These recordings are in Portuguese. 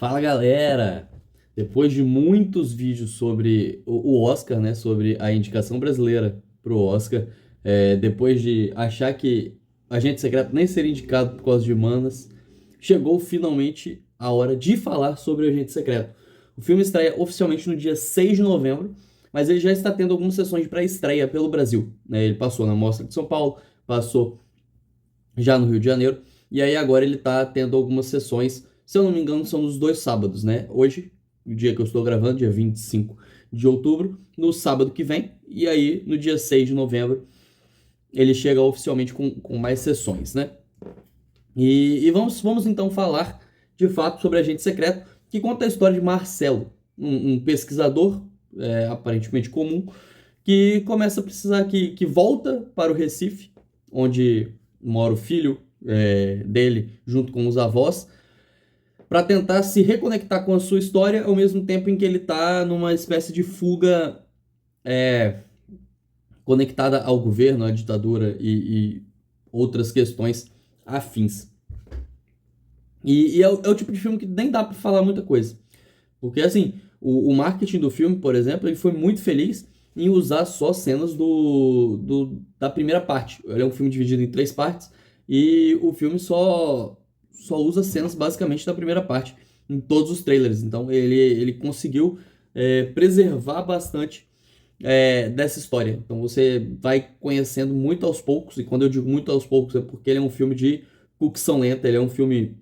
Fala galera! Depois de muitos vídeos sobre o Oscar, né, sobre a indicação brasileira pro Oscar, depois de achar que Agente Secreto nem seria indicado por causa de Manas, chegou finalmente a hora de falar sobre o Agente Secreto. O filme estreia oficialmente no dia 6 de novembro, mas ele já está tendo algumas sessões de pré-estreia pelo Brasil, né? Ele passou na Mostra de São Paulo, passou já no Rio de Janeiro. E aí agora ele tá tendo algumas sessões, se eu não me engano, são nos dois sábados, né? Hoje, o dia que eu estou gravando, dia 25 de outubro, no sábado que vem, e aí no dia 6 de novembro ele chega oficialmente com mais sessões, né? E vamos então falar de fato sobre Agente Secreto, que conta a história de Marcelo, um pesquisador aparentemente comum, que começa a precisar que volta para o Recife, onde mora o filho dele, junto com os avós, para tentar se reconectar com a sua história, ao mesmo tempo em que ele está numa espécie de fuga é, conectada ao governo, à ditadura e outras questões afins. E é o tipo de filme que nem dá para falar muita coisa. Porque, assim, o marketing do filme, por exemplo, ele foi muito feliz em usar só cenas da primeira parte. Ele é um filme dividido em três partes e o filme só usa cenas basicamente da primeira parte em todos os trailers. Então, ele conseguiu preservar bastante dessa história. Então, você vai conhecendo muito aos poucos, e quando eu digo muito aos poucos é porque ele é um filme de cocção lenta, ele é um filme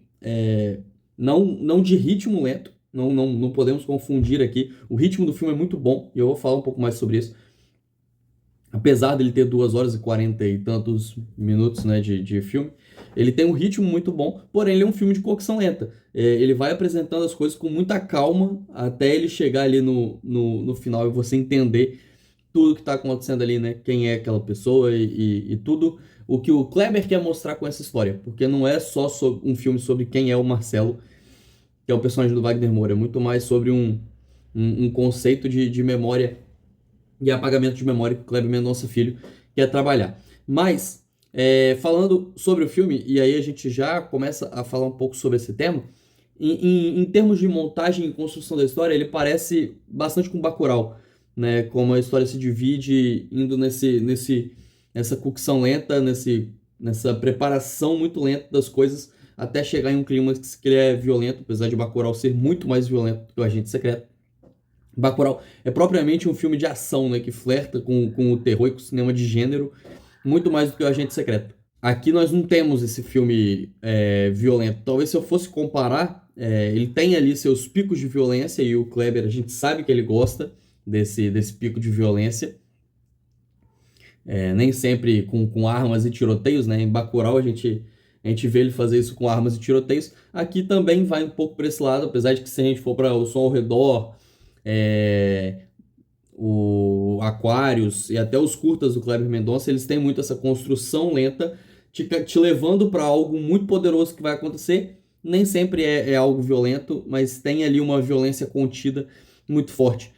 não de ritmo lento, não podemos confundir aqui. O ritmo do filme é muito bom, e eu vou falar um pouco mais sobre isso. Apesar dele ter 2 horas e 40 e tantos minutos, né, de filme, ele tem um ritmo muito bom, porém ele é um filme de cocção lenta. Ele vai apresentando as coisas com muita calma até ele chegar ali no final e você entender tudo que está acontecendo ali, né? Quem é aquela pessoa e tudo o que o Kleber quer mostrar com essa história. Porque não é só um filme sobre quem é o Marcelo, que é o personagem do Wagner Moura, é muito mais sobre um conceito de memória e apagamento de memória que o Kleber Mendonça Filho quer trabalhar. Mas, falando sobre o filme, e aí a gente já começa a falar um pouco sobre esse tema, em termos de montagem e construção da história, ele parece bastante com Bacurau, né? Como a história se divide indo nessa cocção lenta, nessa preparação muito lenta das coisas, até chegar em um clima que ele é violento, apesar de Bacurau ser muito mais violento que o Agente Secreto. Bacurau é propriamente um filme de ação, né, que flerta com o terror e com o cinema de gênero, muito mais do que o Agente Secreto. Aqui nós não temos esse filme violento. Talvez se eu fosse comparar, ele tem ali seus picos de violência, e o Kleber, a gente sabe que ele gosta desse pico de violência. Nem sempre com armas e tiroteios, né? Em Bacurau a gente vê ele fazer isso com armas e tiroteios. Aqui também vai um pouco para esse lado, apesar de que se a gente for para o som ao redor, é, o Aquários e até os curtas do Kleber Mendonça, eles têm muito essa construção lenta, te levando para algo muito poderoso que vai acontecer. Nem sempre é algo violento, mas tem ali uma violência contida muito forte.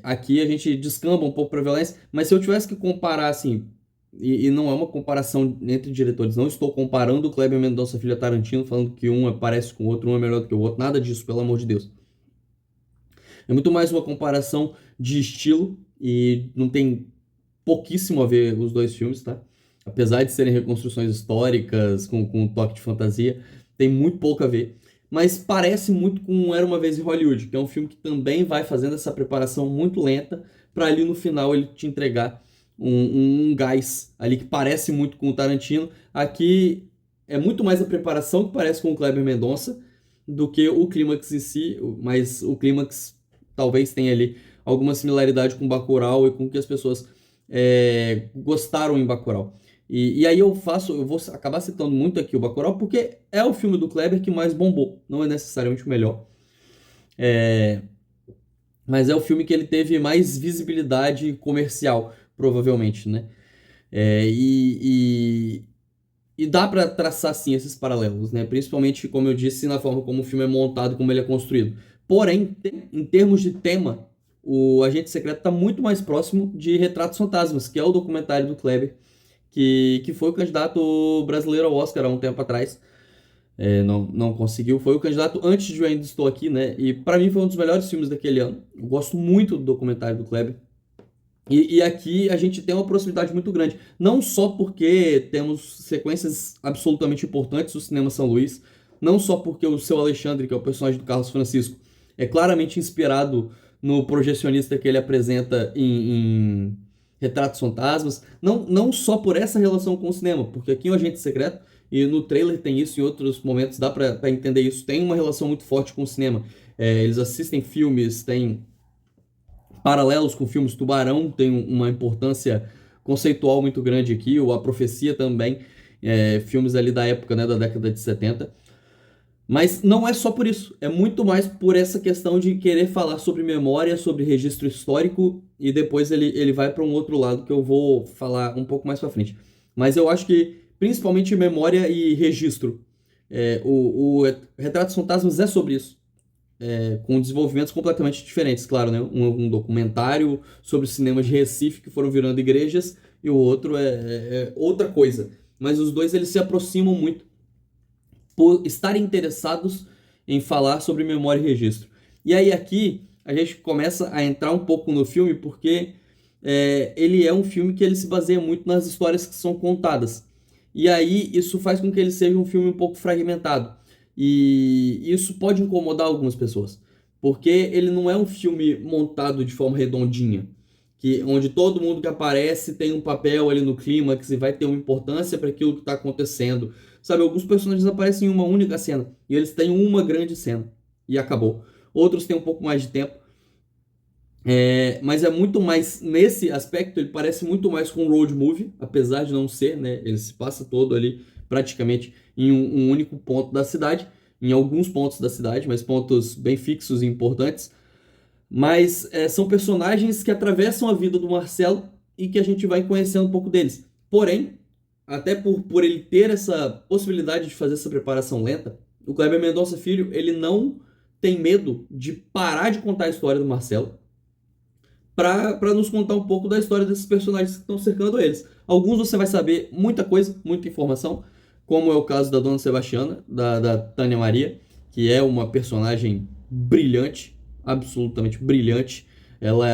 Aqui a gente descamba um pouco para violência, mas se eu tivesse que comparar assim, e não é uma comparação entre diretores, não estou comparando o Kleber Mendonça Filho a Tarantino, falando que um parece com o outro, um é melhor do que o outro, nada disso, pelo amor de Deus. É muito mais uma comparação de estilo e não tem pouquíssimo a ver os dois filmes, tá? Apesar de serem reconstruções históricas com um toque de fantasia, tem muito pouco a ver. Mas parece muito com Era Uma Vez em Hollywood, que é um filme que também vai fazendo essa preparação muito lenta para ali no final ele te entregar um gás ali que parece muito com o Tarantino. Aqui é muito mais a preparação que parece com o Kleber Mendonça do que o clímax em si, mas o clímax talvez tenha ali alguma similaridade com Bacurau e com o que as pessoas gostaram em Bacurau. E aí eu vou acabar citando muito aqui o Bacurau porque é o filme do Kleber que mais bombou, não é necessariamente o melhor. Mas é o filme que ele teve mais visibilidade comercial, provavelmente, né? E dá para traçar sim esses paralelos, né? Principalmente, como eu disse, na forma como o filme é montado, como ele é construído. Porém, em termos de tema, o Agente Secreto está muito mais próximo de Retratos Fantasmas, que é o documentário do Kleber, que foi o candidato brasileiro ao Oscar há um tempo atrás. não conseguiu. Foi o candidato antes de Eu Ainda Estou Aqui, né? E para mim foi um dos melhores filmes daquele ano. Eu gosto muito do documentário do Kleber. E aqui a gente tem uma proximidade muito grande. Não só porque temos sequências absolutamente importantes do cinema São Luís, não só porque o Seu Alexandre, que é o personagem do Carlos Francisco, é claramente inspirado no projecionista que ele apresenta em Retratos Fantasmas, não só por essa relação com o cinema, porque aqui em O Agente Secreto, e no trailer tem isso, em outros momentos dá pra entender isso, tem uma relação muito forte com o cinema. Eles assistem filmes, tem paralelos com filmes. Tubarão tem uma importância conceitual muito grande aqui, ou A Profecia também, filmes ali da época, né, da década de 70. Mas não é só por isso, é muito mais por essa questão de querer falar sobre memória, sobre registro histórico, e depois ele vai para um outro lado que eu vou falar um pouco mais para frente. Mas eu acho que principalmente memória e registro. O Retratos Fantasmas é sobre isso, com desenvolvimentos completamente diferentes, claro, né? Um documentário sobre cinemas de Recife que foram virando igrejas, e o outro é outra coisa. Mas os dois eles se aproximam muito por estarem interessados em falar sobre memória e registro. E aí aqui a gente começa a entrar um pouco no filme porque ele é um filme que ele se baseia muito nas histórias que são contadas. E aí isso faz com que ele seja um filme um pouco fragmentado. E isso pode incomodar algumas pessoas, porque ele não é um filme montado de forma redondinha, onde todo mundo que aparece tem um papel ali no clímax e vai ter uma importância para aquilo que está acontecendo. Sabe, alguns personagens aparecem em uma única cena e eles têm uma grande cena e acabou. Outros têm um pouco mais de tempo. Mas é muito mais, nesse aspecto, ele parece muito mais com um road movie, apesar de não ser, né? Ele se passa todo ali praticamente em um único ponto da cidade, em alguns pontos da cidade, mas pontos bem fixos e importantes. Mas são personagens que atravessam a vida do Marcelo e que a gente vai conhecendo um pouco deles. Porém, até por ele ter essa possibilidade de fazer essa preparação lenta, o Kleber Mendonça Filho, ele não tem medo de parar de contar a história do Marcelo para nos contar um pouco da história desses personagens que estão cercando eles. Alguns você vai saber muita coisa, muita informação, como é o caso da Dona Sebastiana, da Tânia Maria, que é uma personagem brilhante, absolutamente brilhante. Ela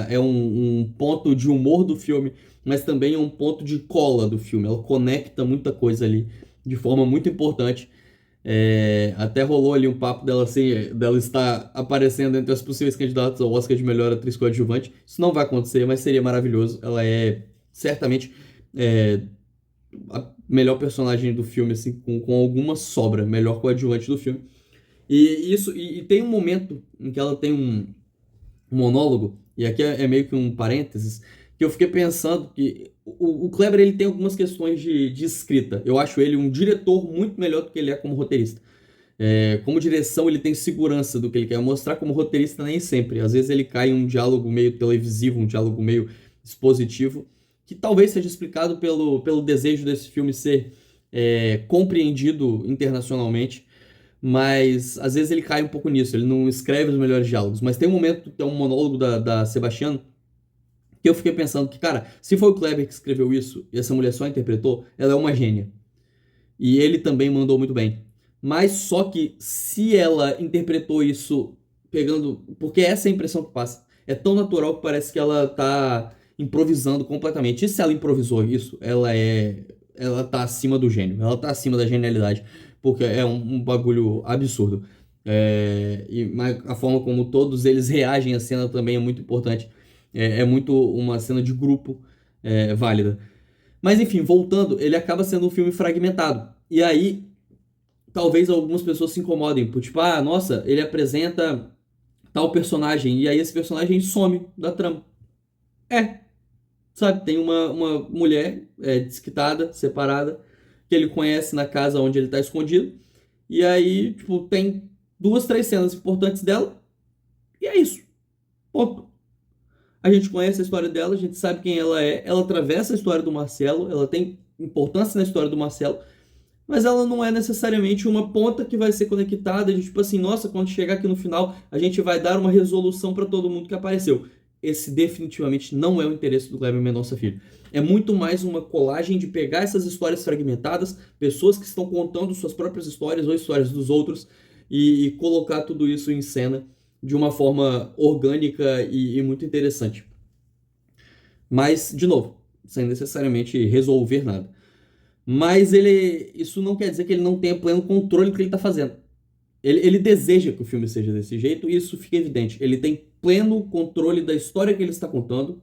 é um ponto de humor do filme, mas também é um ponto de cola do filme. Ela conecta muita coisa ali de forma muito importante. Até rolou ali um papo dela, assim, dela estar aparecendo entre as possíveis candidatas ao Oscar de melhor atriz coadjuvante. Isso não vai acontecer, mas seria maravilhoso. Ela é certamente a melhor personagem do filme, assim, com alguma sobra, melhor coadjuvante do filme. E tem um momento em que ela tem um monólogo, e aqui é meio que um parênteses, que eu fiquei pensando que o Kleber ele tem algumas questões de escrita. Eu acho ele um diretor muito melhor do que ele é como roteirista. Como direção, ele tem segurança do que ele quer mostrar. Como roteirista, nem sempre. Às vezes ele cai em um diálogo meio televisivo, um diálogo meio expositivo, que talvez seja explicado pelo desejo desse filme ser compreendido internacionalmente. Mas às vezes ele cai um pouco nisso, ele não escreve os melhores diálogos. Mas tem um momento, tem um monólogo da Sebastiana, que eu fiquei pensando que, cara, se foi o Kleber que escreveu isso e essa mulher só interpretou, ela é uma gênia. E ele também mandou muito bem. Mas só que se ela interpretou isso pegando. Porque essa é a impressão que passa. É tão natural que parece que ela tá improvisando completamente. E se ela improvisou isso, ela tá acima do gênio. Ela tá acima da genialidade. Porque é um bagulho absurdo. Mas a forma como todos eles reagem à cena também é muito importante. É muito uma cena de grupo válida. Mas enfim, voltando, ele acaba sendo um filme fragmentado. E aí, talvez algumas pessoas se incomodem, por tipo, nossa, ele apresenta tal personagem, e aí esse personagem some da trama. Sabe, tem uma mulher desquitada, separada, que ele conhece na casa onde ele tá escondido, e aí, tipo, tem duas, três cenas importantes dela, e é isso. Ponto. A gente conhece a história dela, a gente sabe quem ela atravessa a história do Marcelo, ela tem importância na história do Marcelo, mas ela não é necessariamente uma ponta que vai ser conectada de tipo assim, nossa, quando chegar aqui no final, a gente vai dar uma resolução para todo mundo que apareceu. esse definitivamente não é o interesse do Kleber Mendonça Filho. É muito mais uma colagem de pegar essas histórias fragmentadas, pessoas que estão contando suas próprias histórias ou histórias dos outros, e colocar tudo isso em cena de uma forma orgânica e muito interessante. Mas, de novo, sem necessariamente resolver nada. Mas isso não quer dizer que ele não tenha pleno controle do que ele está fazendo. Ele deseja que o filme seja desse jeito, e isso fica evidente. Ele tem pleno controle da história que ele está contando,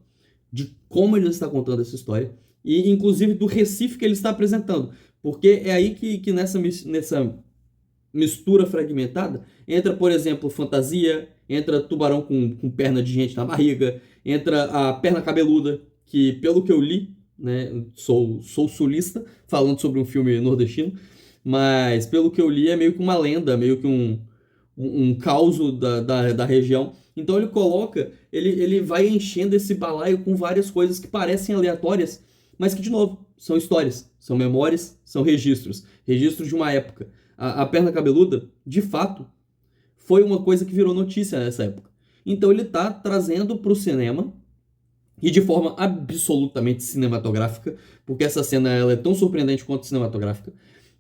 de como ele está contando essa história, e inclusive do Recife que ele está apresentando. Porque é aí que nessa mistura fragmentada entra, por exemplo, fantasia, entra tubarão com perna de gente na barriga, entra a perna cabeluda, que pelo que eu li, né, sou sulista, falando sobre um filme nordestino, mas pelo que eu li é meio que uma lenda, meio que um caos da região. Então ele vai enchendo esse balaio com várias coisas que parecem aleatórias, mas que, de novo, são histórias, são memórias, são registros. Registros de uma época. A perna cabeluda, de fato, foi uma coisa que virou notícia nessa época. Então ele está trazendo para o cinema, e de forma absolutamente cinematográfica, porque essa cena ela é tão surpreendente quanto cinematográfica,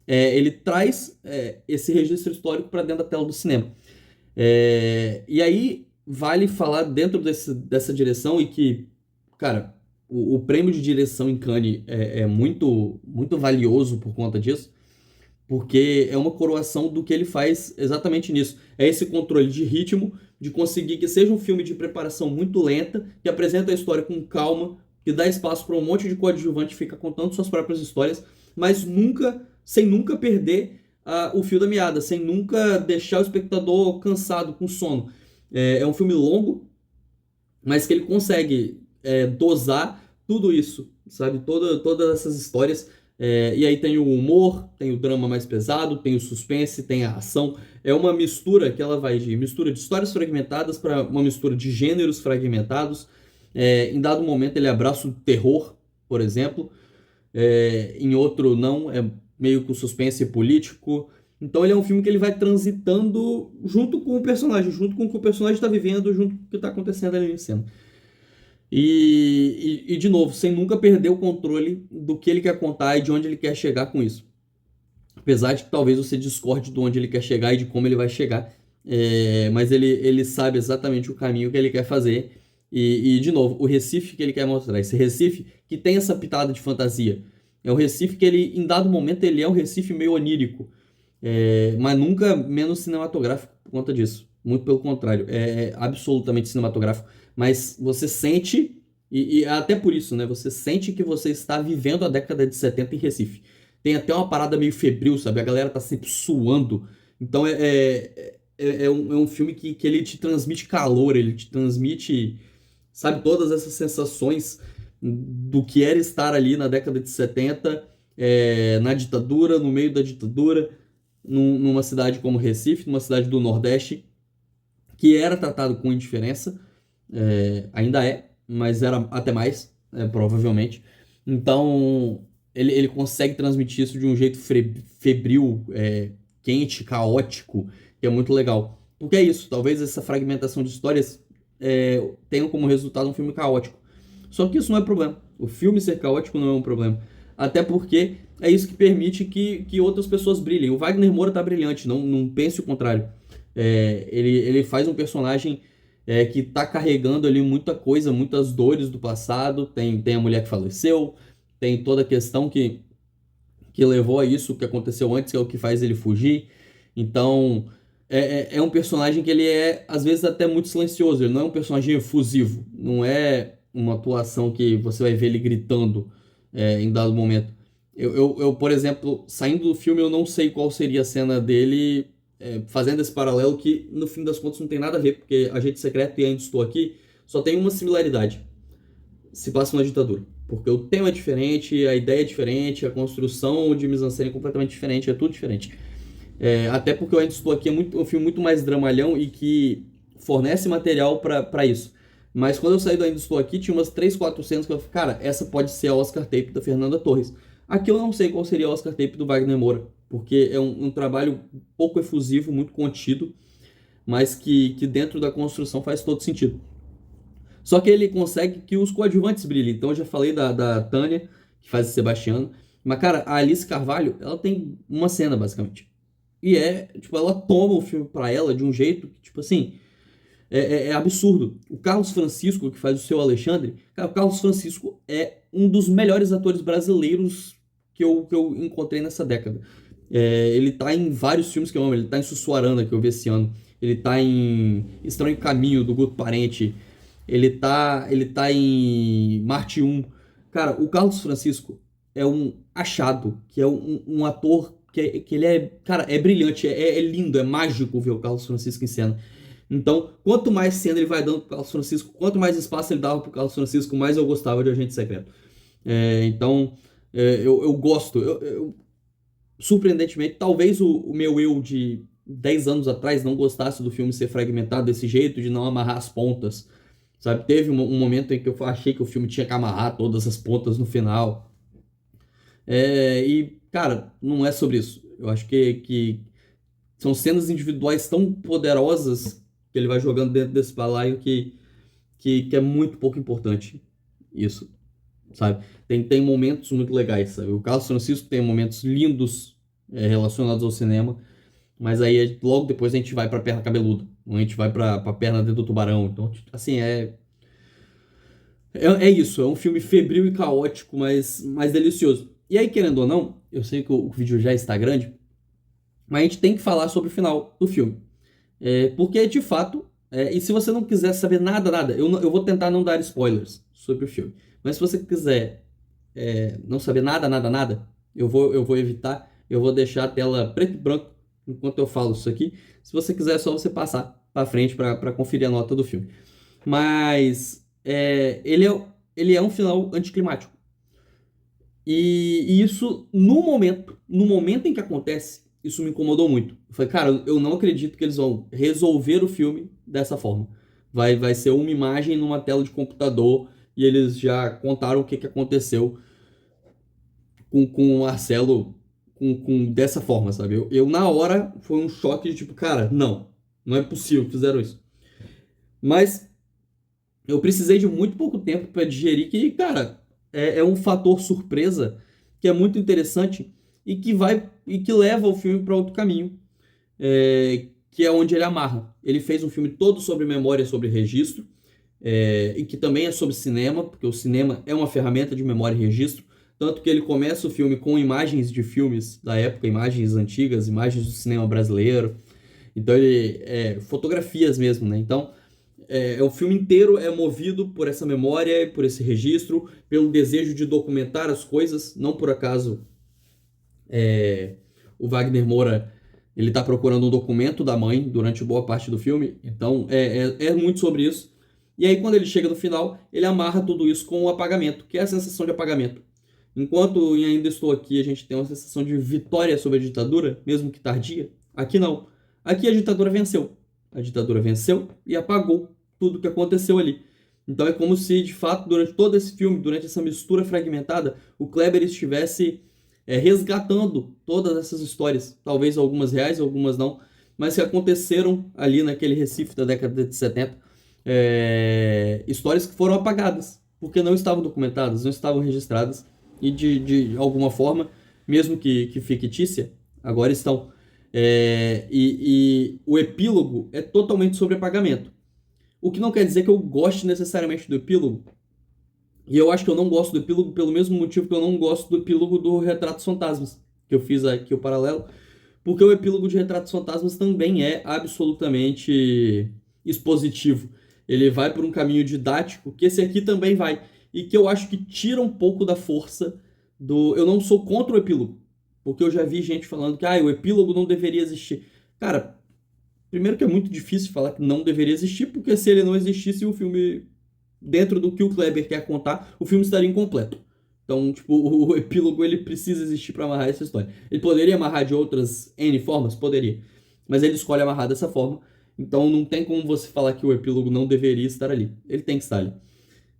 ele traz esse registro histórico para dentro da tela do cinema. E aí vale falar dentro dessa direção, e que, cara, o prêmio de direção em Cannes é muito, muito valioso por conta disso, porque é uma coroação do que ele faz exatamente nisso. É esse controle de ritmo, de conseguir que seja um filme de preparação muito lenta, que apresenta a história com calma, que dá espaço para um monte de coadjuvante ficar contando suas próprias histórias, mas sem nunca perder o fio da meada, sem nunca deixar o espectador cansado, com sono. É um filme longo, mas que ele consegue dosar tudo isso, sabe? Todas essas histórias. E aí tem o humor, tem o drama mais pesado, tem o suspense, tem a ação. É uma mistura que ela vai de mistura de histórias fragmentadas para uma mistura de gêneros fragmentados. Em dado momento ele abraça o terror, por exemplo. Em outro não, é meio que o suspense político. Então ele é um filme que ele vai transitando junto com o personagem, junto com o que o personagem está vivendo, junto com o que está acontecendo ali em cena. E, de novo, sem nunca perder o controle do que ele quer contar e de onde ele quer chegar com isso. Apesar de que talvez você discorde de onde ele quer chegar e de como ele vai chegar. Mas ele sabe exatamente o caminho que ele quer fazer. E, de novo, o Recife que ele quer mostrar. Esse Recife que tem essa pitada de fantasia. É um Recife que ele, em dado momento, ele é um Recife meio onírico. Mas nunca menos cinematográfico por conta disso. Muito pelo contrário. É absolutamente cinematográfico. Mas você sente, e até por isso, né? Você sente que você está vivendo a década de 70 em Recife. Tem até uma parada meio febril, sabe? A galera tá sempre suando. Então é um filme que ele te transmite calor, ele te transmite, sabe, todas essas sensações do que era estar ali na década de 70, na ditadura, no meio da ditadura, numa cidade como Recife, numa cidade do Nordeste, que era tratado com indiferença. Ainda mas era até mais, provavelmente. Então, ele consegue transmitir isso de um jeito febril, quente, caótico, que é muito legal. Porque é isso, talvez essa fragmentação de histórias tenha como resultado um filme caótico. Só que isso não é problema. O filme ser caótico não é um problema. Até porque é isso que permite que outras pessoas brilhem. O Wagner Moura tá brilhante, não pense o contrário. Ele faz um personagem que está carregando ali muita coisa, muitas dores do passado. Tem a mulher que faleceu, tem toda a questão que levou a isso, que aconteceu antes, que é o que faz ele fugir. Então, é um personagem que ele é, às vezes, até muito silencioso. Ele não é um personagem efusivo. Não é uma atuação que você vai ver ele gritando em dado momento. Eu, por exemplo, saindo do filme, eu não sei qual seria a cena dele fazendo esse paralelo que, no fim das contas, não tem nada a ver, porque Agente Secreto e Ainda Estou Aqui só tem uma similaridade. Se passa na ditadura. Porque o tema é diferente, a ideia é diferente, a construção de mise-en-scène é completamente diferente, é tudo diferente. Até porque o Ainda Estou Aqui é um filme muito mais dramalhão e que fornece material para isso. Mas quando eu saí do Ainda Estou Aqui, tinha umas 3, 4 cenas que eu falei, cara, essa pode ser a Oscar Tape da Fernanda Torres. Aqui eu não sei qual seria a Oscar Tape do Wagner Moura, porque é um trabalho pouco efusivo, muito contido, mas que dentro da construção faz todo sentido. Só que ele consegue que os coadjuvantes brilhem. Então eu já falei da Tânia, que faz o Sebastiano. Mas, cara, a Alice Carvalho, ela tem uma cena, basicamente. E tipo, ela toma o filme pra ela de um jeito que, tipo assim, é absurdo. O Carlos Francisco, que faz o Seu Alexandre, cara, o Carlos Francisco é um dos melhores atores brasileiros que eu encontrei nessa década. Ele tá em vários filmes que eu amo. Ele tá em Sussuarana, que eu vi esse ano. Ele tá em Estranho Caminho, do Guto Parente. Ele tá em Marte 1. Cara, o Carlos Francisco é um achado, que é um ator que ele é, cara, é brilhante, é lindo, é mágico ver o Carlos Francisco em cena. Então, quanto mais cena ele vai dando pro Carlos Francisco, quanto mais espaço ele dava pro Carlos Francisco, mais eu gostava de Agente Secreto. Então, eu gosto. Surpreendentemente, talvez o meu eu de 10 anos atrás não gostasse do filme ser fragmentado desse jeito, de não amarrar as pontas. Sabe? Teve um momento em que eu achei que o filme tinha que amarrar todas as pontas no final. E, cara, não é sobre isso. Eu acho que são cenas individuais tão poderosas que ele vai jogando dentro desse balaio que é muito pouco importante isso, sabe? Tem momentos muito legais, sabe? O Carlos Francisco tem momentos lindos relacionados ao cinema, mas aí logo depois a gente vai pra perna cabeluda, ou a gente vai pra perna dentro do tubarão. Então, assim, é isso, é um filme febril e caótico, mas delicioso. E aí, querendo ou não, eu sei que o vídeo já está grande, mas a gente tem que falar sobre o final do filme. Porque, de fato, e se você não quiser saber nada, eu vou tentar não dar spoilers sobre o filme. Mas se você quiser não saber nada, eu vou evitar, eu vou deixar a tela preto e branco enquanto eu falo isso aqui. Se você quiser, é só você passar para frente para conferir a nota do filme. Mas ele é um final anticlimático. E isso, no momento em que acontece, isso me incomodou muito. Eu falei, cara, eu não acredito que eles vão resolver o filme dessa forma. Vai ser uma imagem numa tela de computador e eles já contaram o que aconteceu com o Marcelo dessa forma, sabe? Na hora, foi um choque de tipo, cara, não é possível que fizeram isso. Mas eu precisei de muito pouco tempo para digerir que, cara, é um fator surpresa que é muito interessante e que leva o filme para outro caminho, que é onde ele amarra. Ele fez um filme todo sobre memória, sobre registro, e que também é sobre cinema, porque o cinema é uma ferramenta de memória e registro, tanto que ele começa o filme com imagens de filmes da época, imagens antigas, imagens do cinema brasileiro, então fotografias mesmo, né? Então o filme inteiro é movido por essa memória, por esse registro, pelo desejo de documentar as coisas. Não por acaso o Wagner Moura ele está procurando um documento da mãe durante boa parte do filme. Então é muito sobre isso. E aí quando ele chega no final, ele amarra tudo isso com o apagamento, que é a sensação de apagamento. Enquanto em Ainda Estou Aqui a gente tem uma sensação de vitória sobre a ditadura, mesmo que tardia, aqui não. Aqui a ditadura venceu. A ditadura venceu e apagou tudo que aconteceu ali. Então é como se, de fato, durante todo esse filme, durante essa mistura fragmentada, o Kleber estivesse resgatando todas essas histórias, talvez algumas reais, algumas não, mas que aconteceram ali naquele Recife da década de 70, histórias que foram apagadas, porque não estavam documentadas, não estavam registradas, e de alguma forma, mesmo que fictícia, agora estão. E o epílogo é totalmente sobre apagamento. O que não quer dizer que eu goste necessariamente do epílogo. E eu acho que eu não gosto do epílogo pelo mesmo motivo que eu não gosto do epílogo do Retratos Fantasmas, que eu fiz aqui o paralelo. Porque o epílogo de Retratos Fantasmas também é absolutamente expositivo. Ele vai por um caminho didático, que esse aqui também vai. E que eu acho que tira um pouco da força do... Eu não sou contra o epílogo. Porque eu já vi gente falando que o epílogo não deveria existir. Cara, primeiro que é muito difícil falar que não deveria existir, porque se ele não existisse, o filme, dentro do que o Kleber quer contar, o filme estaria incompleto. Então, tipo, o epílogo ele precisa existir para amarrar essa história. Ele poderia amarrar de outras N formas? Poderia. Mas ele escolhe amarrar dessa forma. Então não tem como você falar que o epílogo não deveria estar ali. Ele tem que estar ali.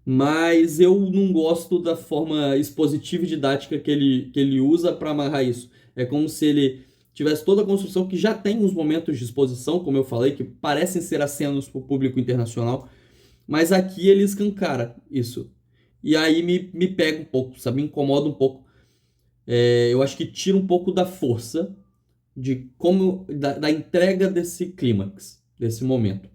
Mas eu não gosto da forma expositiva e didática que ele usa para amarrar isso. É como se ele tivesse toda a construção que já tem uns momentos de exposição, como eu falei, que parecem ser acenos para o público internacional, Mas aqui ele escancara isso. E aí me pega um pouco, sabe? Me incomoda um pouco. Eu acho que tira um pouco da força de como da entrega desse clímax, desse momento.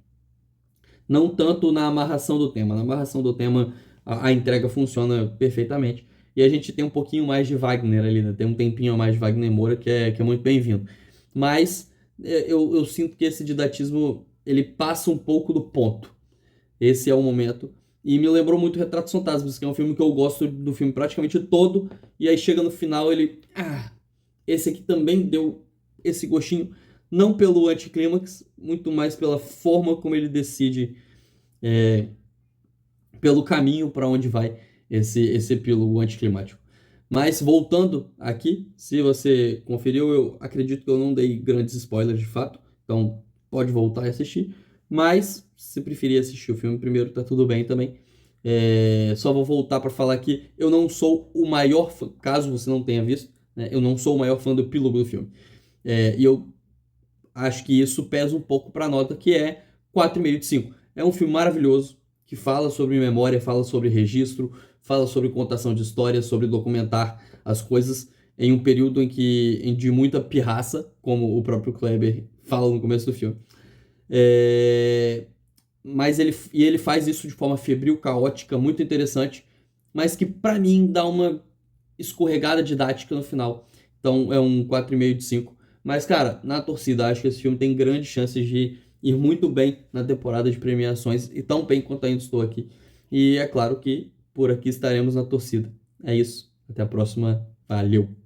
Não tanto na amarração do tema. Na amarração do tema, a entrega funciona perfeitamente. E a gente tem um pouquinho mais de Wagner ali, né? Tem um tempinho a mais de Wagner Moura, que é muito bem-vindo. Mas eu sinto que esse didatismo, ele passa um pouco do ponto. Esse é o momento. E me lembrou muito Retratos Fantasmas, que é um filme que eu gosto do filme praticamente todo. E aí chega no final, ele... esse aqui também deu esse gostinho. Não pelo anticlímax, muito mais pela forma como ele decide, pelo caminho para onde vai esse epílogo anticlimático. Mas voltando aqui, se você conferiu, eu acredito que eu não dei grandes spoilers de fato, então pode voltar e assistir. Mas se preferir assistir o filme primeiro, tá tudo bem também. Só vou voltar para falar que eu não sou o maior fã, caso você não tenha visto, né, eu não sou o maior fã do epílogo do filme. E eu acho que isso pesa um pouco para a nota, que é 4,5 de 5. É um filme maravilhoso, que fala sobre memória, fala sobre registro, fala sobre contação de histórias, sobre documentar as coisas em um período de muita pirraça, como o próprio Kleber fala no começo do filme. Mas ele faz isso de forma febril, caótica, muito interessante, mas que para mim dá uma escorregada didática no final. Então é um 4,5 de 5. Mas, cara, na torcida, acho que esse filme tem grandes chances de ir muito bem na temporada de premiações e tão bem quanto ainda estou aqui. E é claro que por aqui estaremos na torcida. É isso. Até a próxima. Valeu!